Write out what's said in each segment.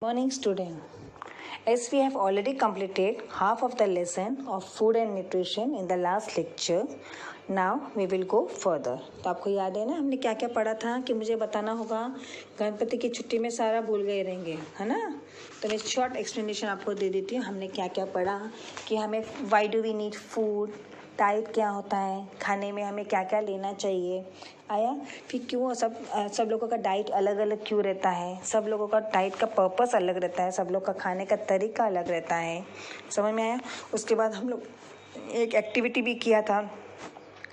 Morning student. As we have already completed half of the lesson of food and nutrition in the last lecture, now we will go further. तो आपको याद है ना हमने क्या क्या पढ़ा था कि मुझे बताना होगा। गणपति की छुट्टी में सारा भूल गए रहेंगे, है ना। तो मैं शॉर्ट एक्सप्लेनेशन आपको दे देती हूँ। हमने क्या क्या पढ़ा कि हमें why do we need food, diet क्या होता है, खाने में हमें क्या क्या लेना चाहिए आया। फिर क्यों सब लोगों का डाइट अलग अलग क्यों रहता है, सब लोगों का डाइट का पर्पस अलग रहता है, सब लोग का खाने का तरीका अलग रहता है, समझ में आया। उसके बाद हम लोग एक एक्टिविटी भी किया था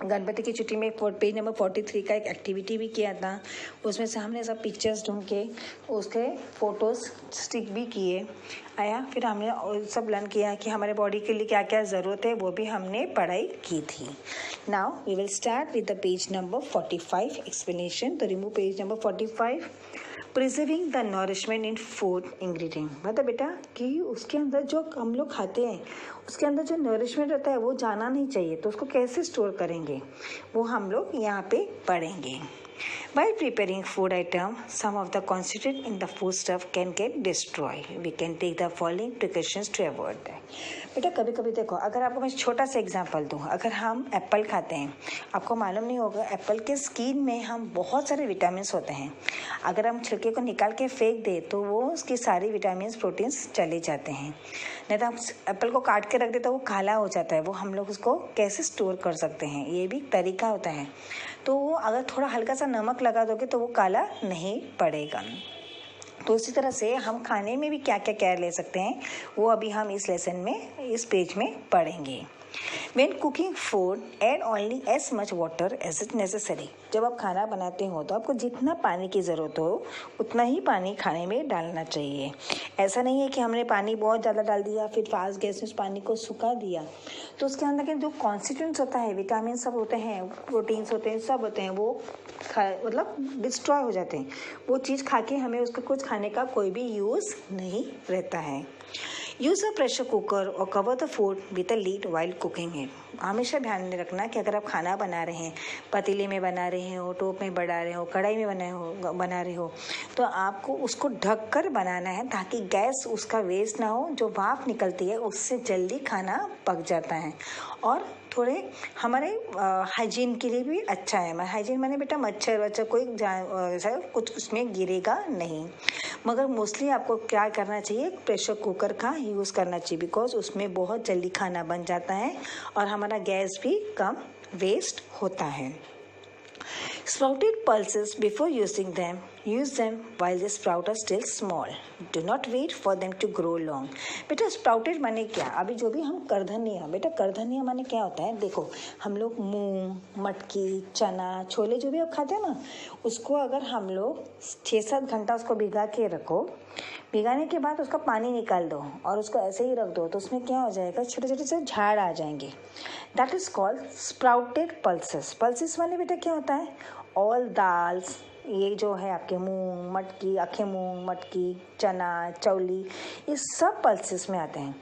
गणपति की छुट्टी में, पेज नंबर 43 का एक एक्टिविटी भी किया था। उसमें से हमने सब पिक्चर्स ढूंढ के उसके फ़ोटोज़ स्टिक भी किए आया। फिर हमने सब लर्न किया कि हमारे बॉडी के लिए क्या क्या ज़रूरत है, वो भी हमने पढ़ाई की थी। Now we will start with the page number 45 explanation. तो remove page number 45। Preserving the nourishment in food ingredient, मतलब बेटा कि उसके अंदर जो हम लोग खाते हैं उसके अंदर जो नरिशमेंट रहता है वो जाना नहीं चाहिए, तो उसको कैसे स्टोर करेंगे वो हम लोग यहाँ पे पढ़ेंगे। While preparing food item, some of the constituent in the food stuff can get destroyed. We can take the following precautions to avoid that. बेटा कभी कभी देखो, अगर आपको मैं छोटा सा एग्जांपल दूँ, अगर हम एप्पल खाते हैं, आपको मालूम नहीं होगा एप्पल के स्किन में हम बहुत सारे विटामिन होते हैं। अगर हम छिलके को निकाल के फेंक दें तो वो उसकी सारी विटामिन प्रोटीन्स चले जाते हैं। नहीं तो हम एप्पल को काट के रख देते तो वो काला हो जाता है, वो हम लोग उसको कैसे स्टोर कर सकते हैं, ये भी तरीका होता है। तो वो अगर थोड़ा हल्का सा नमक लगा दोगे तो वो काला नहीं पड़ेगा। तो उसी तरह से हम खाने में भी क्या क्या केयर ले सकते हैं वो अभी हम इस लेसन में, इस पेज में पढ़ेंगे। When cooking food, add only as much water as is necessary. जब आप खाना बनाते हो तो आपको जितना पानी की ज़रूरत हो उतना ही पानी खाने में डालना चाहिए। ऐसा नहीं है कि हमने पानी बहुत ज़्यादा डाल दिया फिर फास्ट गैस में उस पानी को सुखा दिया तो उसके अंदर के जो कॉन्स्टिट्यूएंट्स होता है, विटामिन सब होते हैं, प्रोटीन्स होते हैं, सब होते हैं, वो मतलब डिस्ट्रॉय हो जाते हैं। वो चीज़ खा के हमें उसका कुछ खाने का कोई भी यूज़ नहीं रहता है। यूज़ अ प्रेशर कुकर और cover the food with a lead while cooking it. हमेशा ध्यान में रखना कि अगर आप खाना बना रहे हैं, पतीले में बना रहे हो, टोप में बना रहे हो, कढ़ाई में बना रहे हो तो आपको उसको ढक कर बनाना है ताकि गैस उसका वेस्ट ना हो। जो भाप निकलती है उससे जल्दी खाना पक जाता है और थोड़े हमारे हाइजीन के लिए भी अच्छा है। हाइजीन माने बेटा मच्छर वच्छर कोई ऐसा कुछ उसमें गिरेगा नहीं। मगर मोस्टली आपको क्या करना चाहिए, प्रेशर कुकर का यूज़ करना चाहिए बिकॉज उसमें बहुत जल्दी खाना बन जाता है और हमारा गैस भी कम वेस्ट होता है। Sprouted pulses before using them. Use them while the sprouts are still small. Do not wait for them to grow long. बेटा sprouted माने क्या, अभी जो भी हम करधनिया, बेटा करधनिया माने क्या होता है, देखो हम लोग मूंग, मटकी, चना, छोले जो भी आप खाते हैं ना, उसको अगर हम लोग 6-7 घंटा उसको भिगा के रखो, भिगाने के बाद उसका पानी निकाल दो और उसको ऐसे ही रख दो तो उसमें क्या हो जाएगा, छोटे छोटे से झाड़ आ जाएंगे। That is called sprouted pulses. Pulses माने बेटा क्या होता है, ऑल दाल्स, ये जो है आपके मूंग, मटकी, अखे मूंग, मटकी, चना, चौली, ये सब पल्सेस में आते हैं।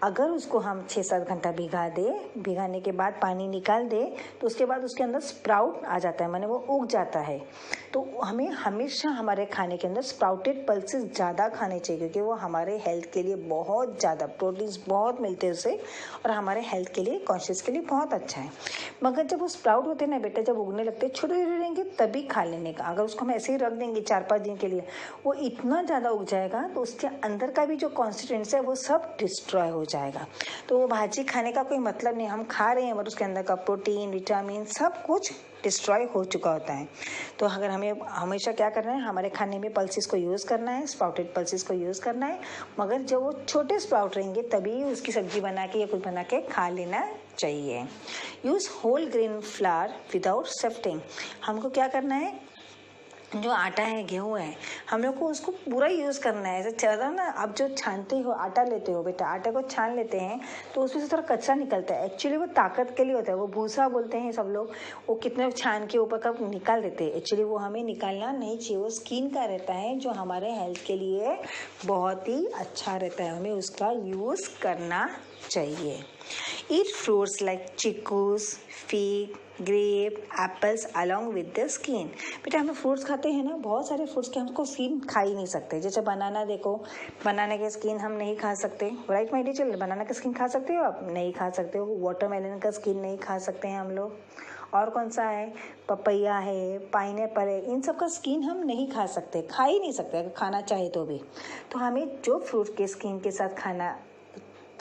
अगर उसको हम 6-7 घंटा भिगा दे, भिगाने के बाद पानी निकाल दे तो उसके बाद उसके अंदर स्प्राउट आ जाता है, माने वो उग जाता है। तो हमें हमेशा हमारे खाने के अंदर स्प्राउटेड पल्सेस ज़्यादा खाने चाहिए क्योंकि वो हमारे हेल्थ के लिए बहुत ज़्यादा, प्रोटीन्स बहुत मिलते हैं उससे और हमारे हेल्थ के लिए, कॉन्शियस के लिए बहुत अच्छा है। मगर जब वो स्प्राउट होते हैं ना बेटा, जब उगने लगते हैं छोटे छोटे रहेंगे तभी खा लेने का। अगर उसको हम ऐसे ही रख देंगे 4-5 दिन के लिए, वो इतना ज़्यादा उग जाएगा तो उसके अंदर का भी जो कॉन्स्टिट्यूएंट्स है वो सब डिस्ट्रॉय हो जाएगा। तो वो भाजी खाने का कोई मतलब नहीं, हम खा रहे हैं और उसके अंदर का प्रोटीन, विटामिन सब कुछ डिस्ट्रॉय हो चुका होता है। तो अगर हमें हमेशा क्या करना है, हमारे खाने में पल्सेस को यूज़ करना है, स्प्राउटेड पल्सेस को यूज़ करना है, मगर जब वो छोटे स्प्राउट रहेंगे तभी उसकी सब्जी बना के या कुछ बना के खा लेना चाहिए। Use whole grain flour without sifting. हमको क्या करना है, जो आटा है, गेहूँ है, हम लोग को उसको पूरा यूज़ करना है। ऐसे चला ना, आप जो छानते हो, आटा लेते हो बेटा, आटे को छान लेते हैं तो उसमें से थोड़ा कचरा निकलता है, एक्चुअली वो ताकत के लिए होता है, वो भूसा बोलते हैं सब लोग। वो कितने छान के ऊपर का निकाल देते हैं, एक्चुअली वो हमें निकालना नहीं चाहिए। वो स्किन का रहता है जो हमारे हेल्थ के लिए बहुत ही अच्छा रहता है, हमें उसका यूज़ करना चाहिए। Eat fruits like chickus, fig, grape, apples along with the skin. बेटा हम लोग फ्रूट्स खाते हैं ना, बहुत सारे फ्रूट्स के हमको स्किन खा ही नहीं सकते। जैसे बनाना देखो, बनाना के स्किन हम नहीं खा सकते, राइट माय डियर चिल्ड्रन? बनाना का स्किन खा सकते हो आप? नहीं खा सकते हो। वाटरमेलन का स्किन नहीं खा सकते हैं हम लोग। और कौन सा है? पपैया है, पाइनएप्पल है, इन सब का स्किन हम नहीं खा सकते, खा ही नहीं सकते अगर खाना चाहे तो भी। तो हमें जो फ्रूट के स्किन के साथ खाना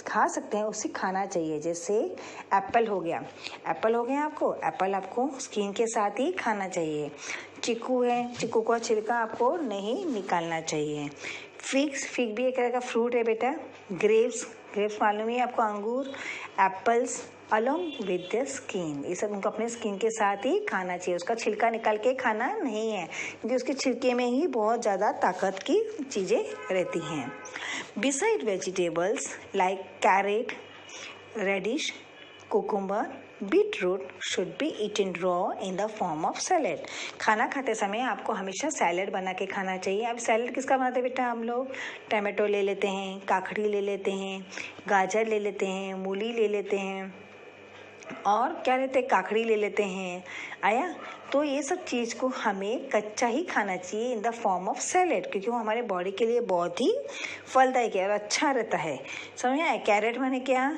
खा सकते हैं उसे खाना चाहिए। जैसे एप्पल हो गया, एप्पल हो गया आपको, एप्पल आपको स्किन के साथ ही खाना चाहिए। चीकू है, चीकू का छिलका आपको नहीं निकालना चाहिए। फिग भी एक तरह का फ्रूट है बेटा। ग्रेप्स मालूम ही है आपको, अंगूर, apples along with the skin, ये सब उनको अपने स्किन के साथ ही खाना चाहिए। उसका छिलका निकाल के खाना नहीं है, क्योंकि उसके छिलके में ही बहुत ज़्यादा ताकत की चीज़ें रहती हैं। Beside vegetables like carrot, radish, cucumber, beetroot should be eaten raw in the form of salad. खाना खाते समय आपको हमेशा सैलेड बना के खाना चाहिए। अब सैलेड किसका बनाते हैं बेटा? हम लोग टमाटो ले लेते हैं, काकड़ी ले लेते हैं, गाजर ले लेते हैं, मूली ले लेते हैं, और क्या लेते हैं? काकड़ी ले लेते हैं। आया? तो ये सब चीज़ को हमें कच्चा ही खाना चाहिए in the form of salad, क्योंकि वो हमारे बॉडी के लिए बहुत ही फलदायक है और अच्छा रहता है। समझ में आया? कैरेट माने क्या?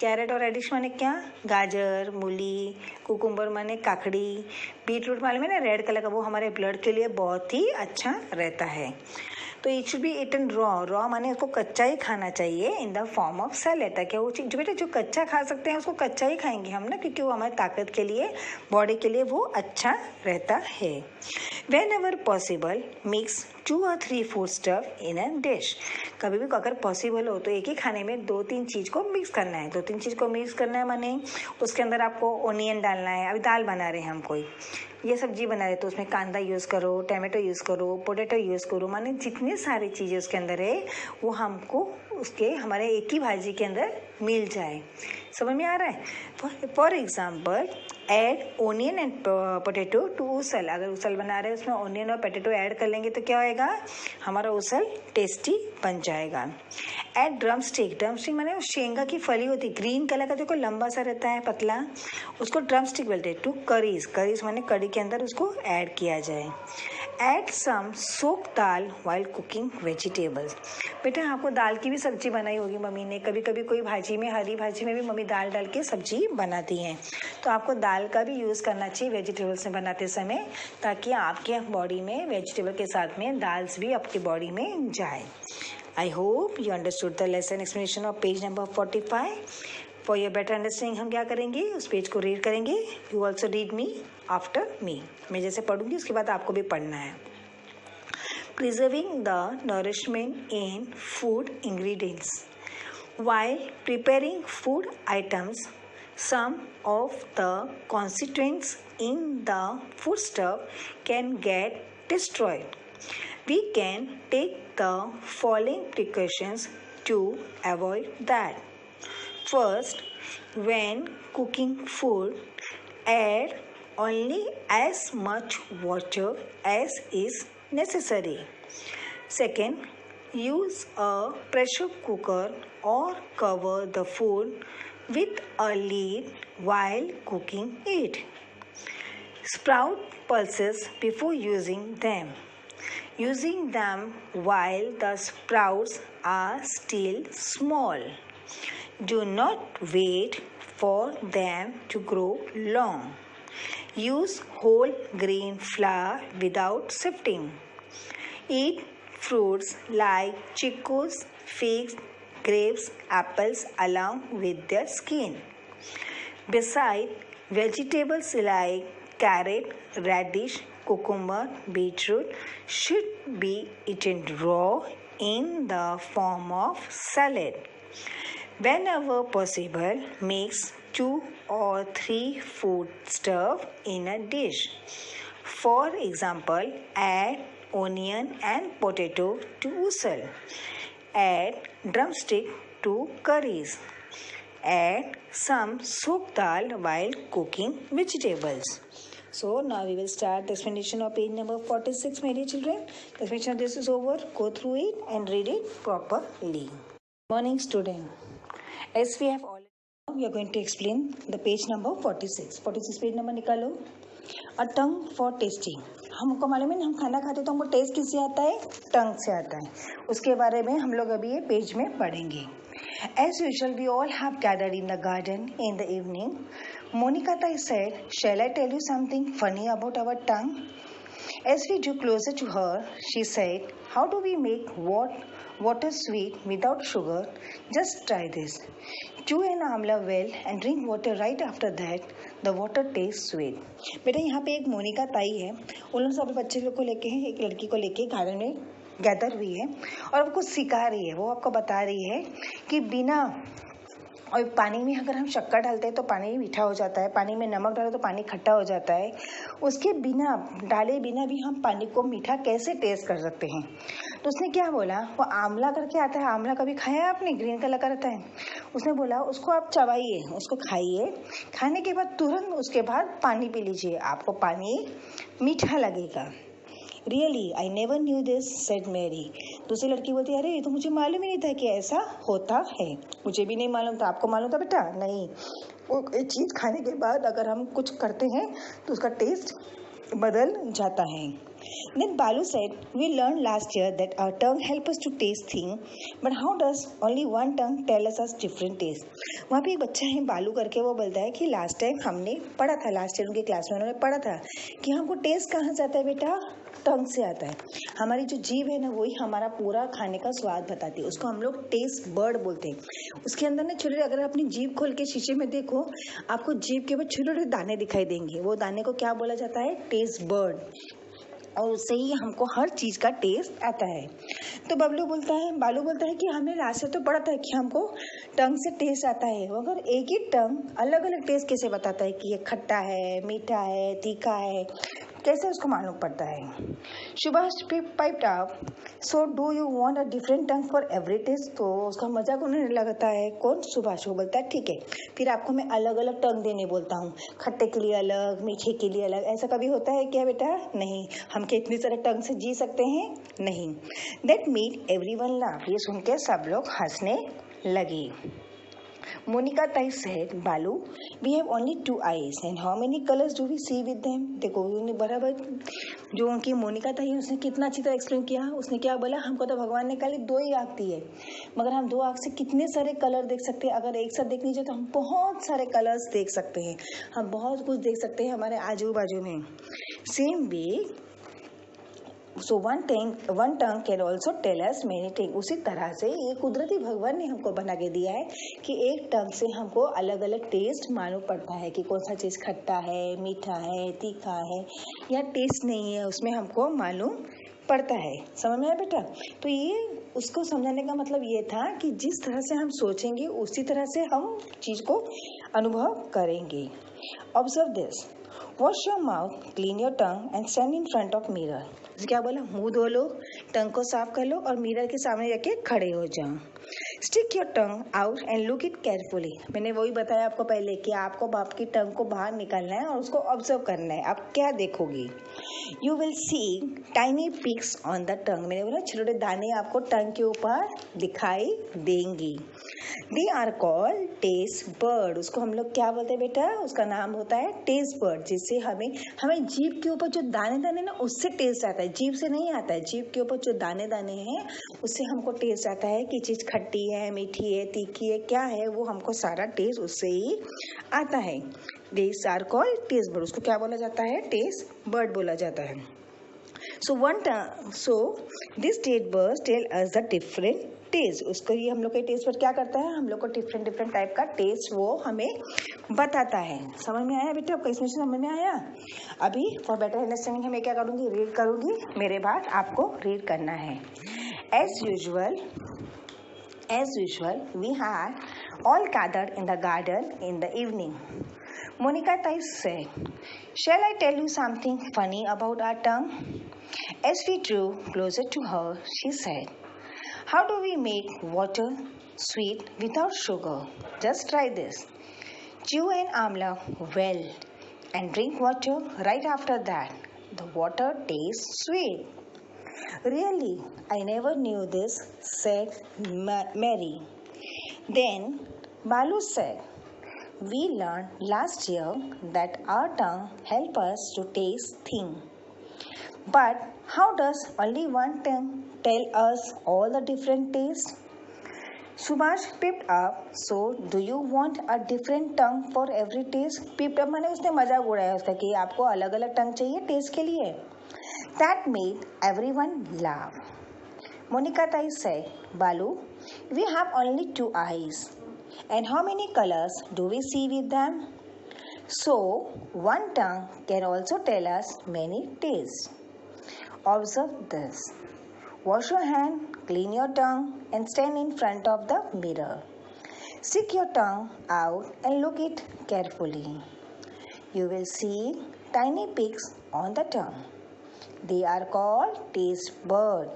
कैरेट और रेडिश माने क्या? गाजर, मूली, कुकुम्बर माने काकड़ी, बीटरूट माने ना रेड कलर का, वो हमारे ब्लड के लिए बहुत ही अच्छा रहता है। तो it should be eaten raw माने उसको कच्चा ही खाना चाहिए in the form of salad, ताकि वो चीज जो बेटा जो कच्चा खा सकते हैं उसको कच्चा ही खाएंगे हम ना, क्योंकि वो हमारी ताकत के लिए, बॉडी के लिए वो अच्छा रहता है। When ever possible mix 2 or 3 food stuff in a dish. कभी भी अगर पॉसिबल हो तो एक ही खाने में 2-3 चीज़ को मिक्स करना है। 2-3 चीज़ को मिक्स करना है माने उसके अंदर आपको ओनियन डालना है। अभी दाल बना रहे हैं हम, कोई ये सब्जी बना रहे तो उसमें कांदा यूज़ करो, टमाटो यूज़ करो, पोटैटो यूज़ करो, माने जितनी सारी चीज़ें उसके अंदर है वो हमको उसके हमारे एक ही भाजी के अंदर मिल जाए। समझ में आ रहा है? For example add onion and potato to usal. अगर उसल बना रहे हैं उसमें ओनियन और पोटैटो ऐड कर लेंगे तो क्या होएगा? हमारा उसल टेस्टी बन जाएगा। ऐड ड्रमस्टिक माने शेंगा की फली होती है, ग्रीन कलर का, जो लंबा सा रहता है पतला, उसको ड्रमस्टिक बोलते हैं। टू करीज माने कड़ी के अंदर उसको ऐड किया जाए। ऐड सम सोक दाल वाइल कुकिंग वेजिटेबल्स। बेटा आपको दाल की भी सब्जी बनाई होगी मम्मी ने, कभी कभी कोई भाजी में, हरी भाजी में भी मम्मी दाल डाल के सब्जी बनाती हैं, तो आपको दाल का भी यूज़ करना चाहिए वेजिटेबल्स में बनाते समय, ताकि आपके बॉडी में वेजिटेबल के साथ में दाल्स भी आपकी बॉडी में जाए। I hope you understood the lesson explanation of page number 45। For your better understanding हम क्या करेंगे, उस पेज को रीड करेंगे। You also read me after me. मैं जैसे पढ़ूंगी उसके बाद आपको भी पढ़ना है। Preserving the nourishment in food ingredients while preparing food items, some of the constituents in the foodstuff can get destroyed. We can take the following precautions to avoid that. First, when cooking food, add only as much water as is necessary. Second, use a pressure cooker or cover the food with a lid while cooking it. Sprout pulses before using them. Using them while the sprouts are still small. Do not wait for them to grow long. Use whole grain flour without sifting. Eat fruits like chicos, figs, grapes, apples along with their skin. Besides, vegetables like carrot, radish, cucumber, beetroot should be eaten raw in the form of salad. Whenever possible, mix 2 or 3 foodstuff in a dish. For example, add onion and potato to usul. Add drumstick to curries. Add some soak dal while cooking vegetables. So now we will start the explanation of page number 46, my dear children. The explanation of this is over. Go through it and read it properly. Morning, student. As we have already We are going to explain the page number 46. 46 page number निकालो. A tongue for tasting. हमको मालूम है ना, हम खाना खाते तो हमको टेस्ट किससे आता है? टंग से आता है. उसके बारे में हम लोग अभी ये पेज में पढ़ेंगे. As usual, we all have gathered in the garden in the evening. Monica said, "Shall I tell you something funny about our tongue?" As we drew closer to her, she said, "How do we make water sweet without sugar? Just try this. Chew an amla well and drink water right after that. The water tastes sweet." बेटा यहाँ पे एक मोनिका ताई है, उन लोग सब बच्चे लोग को लेके हैं, एक लड़की को लेके गार्डन में गैदर हुई है और वो कुछ सिखा रही है. वो आपको बता रही है कि बिना और पानी में अगर हम शक्कर डालते हैं तो पानी मीठा हो जाता है, पानी में नमक डालो तो पानी खट्टा हो जाता है. उसके बिना डाले बिना भी हम पानी को मीठा कैसे टेस्ट कर सकते हैं. तो उसने क्या बोला, वो आंवला करके आता है. आंवला कभी खाया आपने? ग्रीन कलर का रहता है. उसने बोला उसको आप चबाइए, उसको खाइए, खाने के बाद तुरंत उसके बाद पानी पी लीजिए, आपको पानी मीठा लगेगा. Really I never knew this, said Mary. दूसरी लड़की बोलती है, अरे ये तो मुझे मालूम ही नहीं था कि ऐसा होता है. मुझे भी नहीं मालूम था. आपको मालूम था बेटा? नहीं. वो एक चीज़ खाने के बाद अगर हम कुछ करते हैं तो उसका टेस्ट बदल जाता है. Then Balu said, "We learned last year that our tongue helps us to taste things, but how does only one tongue tell us different taste?" वहाँ पे एक बच्चा है बालू करके, वो बोलता है कि लास्ट टाइम हमने पढ़ा था, लास्ट ईयर उनके क्लास में उन्होंने पढ़ा था कि हमको टेस्ट कहाँ से आता है बेटा? टंग से आता है. हमारी जो जीभ है ना, वही हमारा पूरा खाने का स्वाद बताती है. उसको हम लोग टेस्ट बर्ड बोलते हैं. उसके अंदर ना छोटे, अगर अपनी जीभ खोल के शीशे में देखो, आपको जीभ के ऊपर छोटे छोटे दाने दिखाई देंगे. वो दाने को क्या बोला जाता है? Taste bud. और उससे ही हमको हर चीज़ का टेस्ट आता है. तो बालू बोलता है कि हमने लास्ट से तो पढ़ा था कि हमको टंग से टेस्ट आता है, मगर एक ही टंग अलग अलग टेस्ट कैसे बताता है कि ये खट्टा है, मीठा है, तीखा है, कैसे उसको मालूम पड़ता है. Subhash piped up, "so do you want a different tongue for every taste?" तो उसका मजाक उन्हें लगता है. कौन? सुभाष. वो बोलता है ठीक है, फिर आपको मैं अलग अलग टंग देने बोलता हूँ, खट्टे के लिए अलग, मीठे के लिए अलग. ऐसा कभी होता है क्या बेटा? नहीं. हम क्या इतनी सारे टंग से जी सकते हैं? नहीं. That made everyone laugh. ये सुन के सब लोग हंसने लगे. Monica said, "Balu, we have only 2 eyes, and how many colors do we see with them?" देखो उन्होंने बराबर जो उनकी मोनिका ताई, उसने कितना अच्छी तरह एक्सप्लेन किया. उसने क्या बोला, हमको तो भगवान ने खाली 2 ही आँख दी है, मगर हम 2 आँख से कितने सारे कलर देख सकते हैं. अगर एक साथ देखने जाए तो हम बहुत सारे कलर्स देख सकते हैं, हम बहुत कुछ देख सकते हैं हमारे आजू बाजू में. Same way, so one tongue can also tell us many thing. उसी तरह से ये कुदरती भगवान ने हमको बना के दिया है कि एक टंग से हमको अलग अलग टेस्ट मालूम पड़ता है कि कौन सा चीज़ खट्टा है, मीठा है, तीखा है या टेस्ट नहीं है, उसमें हमको मालूम पड़ता है. समझ में आया बेटा? तो ये उसको समझाने का मतलब ये था कि जिस तरह से हम सोचेंगे उसी तरह से हम चीज़ को अनुभव करेंगे. Observe this. Wash your mouth, clean your tongue and stand in front of mirror. क्या बोला? मुंह धो लो, टंग को साफ कर लो और मिरर के सामने जाके खड़े हो जाओ. Stick your tongue out and look it carefully. मैंने वही बताया आपको पहले कि आपको बाप की टंग को बाहर निकालना है और उसको ऑब्जर्व करना है. आप क्या देखोगी? You will see tiny picks on the tongue. मैंने बोला छोटे दाने आपको टंग के ऊपर दिखाई देंगी. दे आर कॉल्ड टेस्ट बर्ड. उसको हम लोग क्या बोलते हैं बेटा? उसका नाम होता है टेस्ट बर्ड. जिससे हमें जीभ के ऊपर जो दाने दाने ना, उससे टेस्ट आता है, जीभ से नहीं आता है. जीभ के ऊपर जो दाने दाने हैं उससे हमको टेस्ट आता है कि चीज़ खट्टी है, मीठी है, तीखी है, क्या है, वो हमको सारा टेस्ट उससे ही आता है. These are called taste bird. उसको क्या बोला जाता है? टेस्ट बर्ड बोला जाता है. So this taste birds tell us the different taste. उसको ये हम लोग का टेस्ट बर्ड क्या करता है? हम लोग को डिफरेंट टाइप का टेस्ट वो हमें बताता है. समझ में आया बेटा? आपको इसमें से समझ में आया? अभी फॉर बेटर अंडरस्टैंडिंग मैं क्या करूँगी? रीड करूँगी. मेरे बाद आपको रीड करना है. As usual, we had all gathered in the garden in the evening. Monica said, "Shall I tell you something funny about our tongue?" As we drew closer to her, she said, "How do we make water sweet without sugar? Just try this. Chew an amla well and drink water right after that. The water tastes sweet." "Really, I never knew this," said Mary. Then Balu said, We learned last year that our tongue helps us to taste things. But how does only one tongue tell us all the different tastes? Subhash picked up. So, do you want a different tongue for every taste? Picked up माने उसने मजाक उड़ाया उसका कि आपको अलग अलग टंग चाहिए टेस्ट के लिए. That made everyone laugh. Monica Tai said, Balu, we have only 2 eyes. And how many colors do we see with them? So, one tongue can also tell us many tastes. Observe this. Wash your hand, clean your tongue, and stand in front of the mirror. Stick your tongue out and look it carefully. You will see tiny peaks on the tongue. They are called taste buds.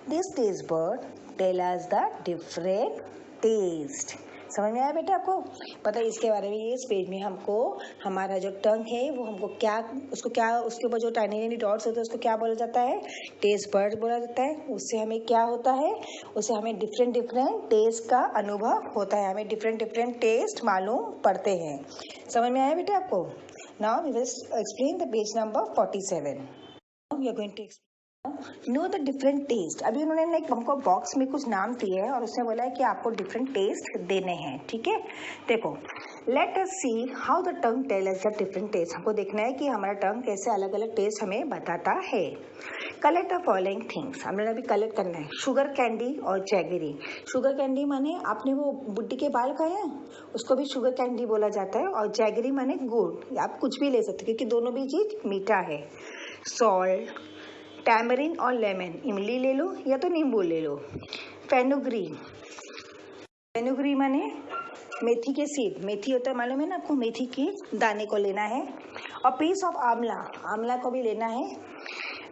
This taste bud tell us the different taste. समझ में आया बेटा आपको? पता है इसके बारे में? ये इस पेज में हमको हमारा जो टंग है वो हमको उसके ऊपर जो टाइनी डॉट्स होते हैं उसको क्या बोला जाता है? टेस्ट बर्ड बोला जाता है. उससे हमें क्या होता है? उससे हमें डिफरेंट टेस्ट का अनुभव होता है. हमें डिफरेंट टेस्ट मालूम पड़ते हैं. समझ में आया बेटा आपको? Now we will explain the page number 47. We are going to know the different taste. अभी उन्होंने हमको बॉक्स में कुछ नाम दिए हैं और उसने बोला है कि आपको डिफरेंट टेस्ट देने हैं. ठीक है, देखो, let us see how the tongue tell us the different taste. हमको देखना है कि हमारा टंग कैसे अलग अलग टेस्ट हमें बताता है. Collect the following things. हमने अभी कलेक्ट करना है. शुगर कैंडी और जैगरी. शुगर कैंडी माने आपने वो बुड्ढी के बाल खाए हैं, उसको भी शुगर कैंडी बोला जाता है. और जैगरी माने गुड़. आप कुछ भी ले सकते हैं क्योंकि दोनों भी चीज मीठा है. सॉल्ट, टैमरिन और लेमन. इमली ले लो या तो नींबू ले लो. फेनुग्री माने मेथी के सीड. मेथी होता है मालूम है ना आपको? मेथी के दाने को लेना है. और पीस ऑफ आंवला को भी लेना है.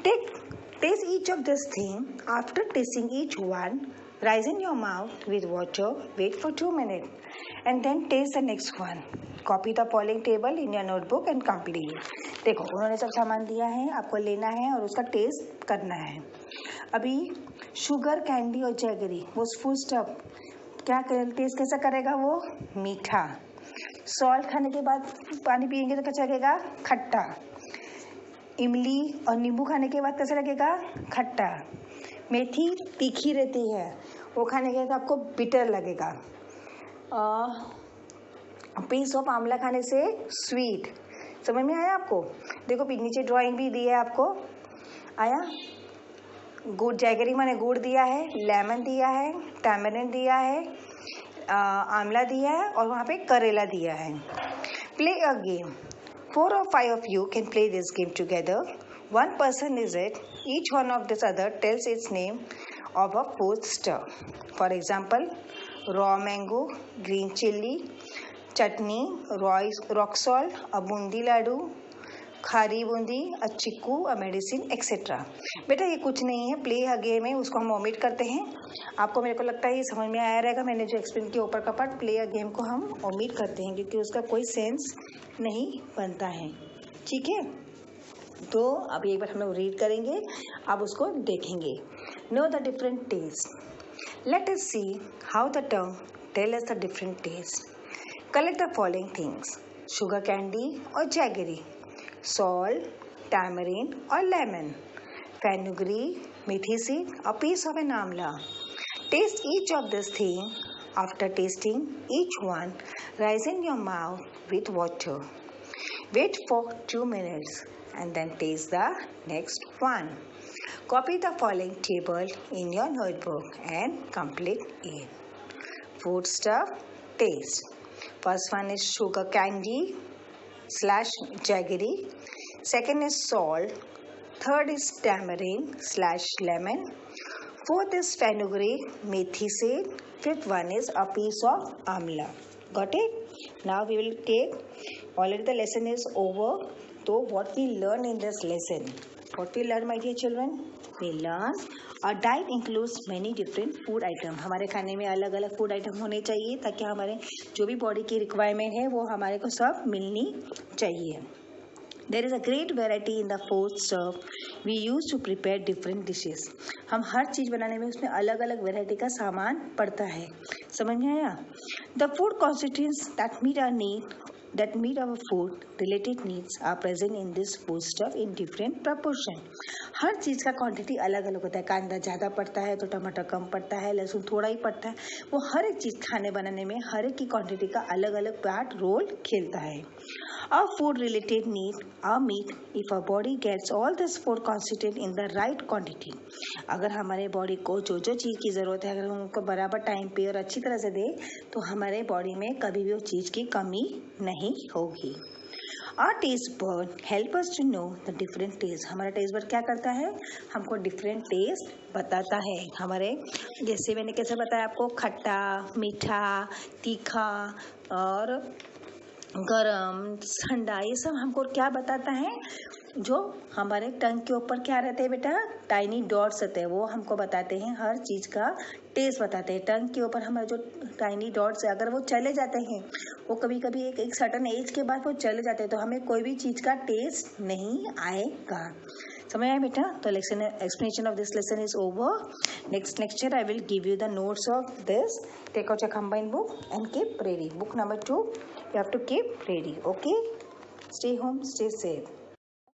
Taste each of this thing. After tasting each one, rinse in your mouth with water, wait for 2 minutes and then taste the next one. Copy the following table in your notebook and complete. देखो, उन्होंने सब सामान दिया है, आपको लेना है और उसका टेस्ट करना है. अभी शुगर कैंडी और जैगरी, वो फुल स्टफ क्या टेस्ट कैसा करेगा? वो मीठा. सॉल्ट खाने के बाद पानी पियेंगे तो कैसा लगेगा? खट्टा. इमली और नींबू खाने के बाद कैसा लगेगा? खट्टा. मेथी तीखी रहती है, वो खाने के बाद आपको बिटर लगेगा. पीस ऑफ आंवला खाने से स्वीट. समझ में आया आपको? देखो नीचे ड्राइंग भी दी है आपको. आया? गुड़, जैगरी माने गुड़ दिया है, लेमन दिया है, टैमरिन दिया है, आंवला दिया है और वहाँ पे करेला दिया है. Play a game. 4 or 5 of you can play this game together. One person is it. Each one of this other tells its name of a food stuff. For example, raw mango, green chili, chutney, rock salt, a boondi laddoo, khari boondi, a chikoo, a medicine etcetera. बेटा ये कुछ नहीं है, play a game है, उसको हम omit करते हैं. आपको मेरे को लगता है ये समझ में आया रहेगा. मैंने जो एक्सप्लेन किया ऊपर का पार्ट, प्ले अ गेम को हम ओमिट करते हैं क्योंकि उसका कोई सेंस नहीं बनता है. ठीक है, तो अब एक बार हम लोग रीड करेंगे, अब उसको देखेंगे. Know the different taste. Let us see how the tongue tell us the different taste. Collect the following things: sugar candy or jaggery, salt, tamarind or lemon, fenugreek, methi seed, a piece of an amla. Taste each of this thing. After tasting each one, rise in your mouth with water. Wait for 2 minutes and then taste the next one. Copy the following table in your notebook and complete it. Food stuff, taste. First one is sugar candy / jaggery. Second is salt. Third is tamarind / lemon. Fourth is fenugreek, methi seed. Fifth one is a piece of amla. Got it? Now we will take, already the lesson is over. So what we learn in this lesson? What we learn, my dear children? We learn a diet includes many different food item. हमारे खाने में अलग अलग food item होने चाहिए ताकि हमारे जो भी बॉडी की रिक्वायरमेंट है वो हमारे को सब मिलनी चाहिए. There is a great variety in the food stuff we use to prepare different dishes. हम हर चीज़ बनाने में उसमें अलग अलग वेराइटी का सामान पड़ता है। समझ में आया? The food constituents that meet our food related needs are present in this foodstuff in different proportion। हर चीज़ का क्वांटिटी अलग अलग होता है। कांदा ज़्यादा पड़ता है तो टमाटर कम पड़ता है, लहसुन थोड़ा ही पड़ता है। वो हर एक चीज़ खाने बनाने में हर एक की क्वांटिटी का अलग अलग पार्ट रोल खेलता है। Our food related need are met if our body gets all this food constituent in the right quantity। अगर हमारे बॉडी को जो जो चीज़ की ज़रूरत है अगर हम उनको बराबर टाइम पे और अच्छी तरह से दें तो हमारे बॉडी में कभी भी उस चीज़ की कमी नहीं होगी। Our taste bud help us to know the different taste। हमारा टेस्ट बड क्या करता है? हमको डिफरेंट टेस्ट बताता है। हमारे जैसे मैंने कैसे बताया आपको, खट्टा, मीठा, तीखा और गरम, ठंडा, ये सब हमको क्या बताता है? जो हमारे टंग के ऊपर क्या रहते हैं बेटा? टाइनी डॉट्स रहते हैं, वो हमको बताते हैं हर चीज़ का टेस्ट बताते हैं। टंग के ऊपर हमारे जो टाइनी डॉट्स है अगर वो चले जाते हैं, वो कभी कभी एक सर्टन एज के बाद वो चले जाते हैं तो हमें कोई भी चीज़ का टेस्ट नहीं आएगा। समझ आया बेटा? तो lesson explanation of this lesson is over. Next lecture I will give you the notes of this. Take out your combined book and keep ready. Book number 2 you have to keep ready. Okay, stay home, stay safe.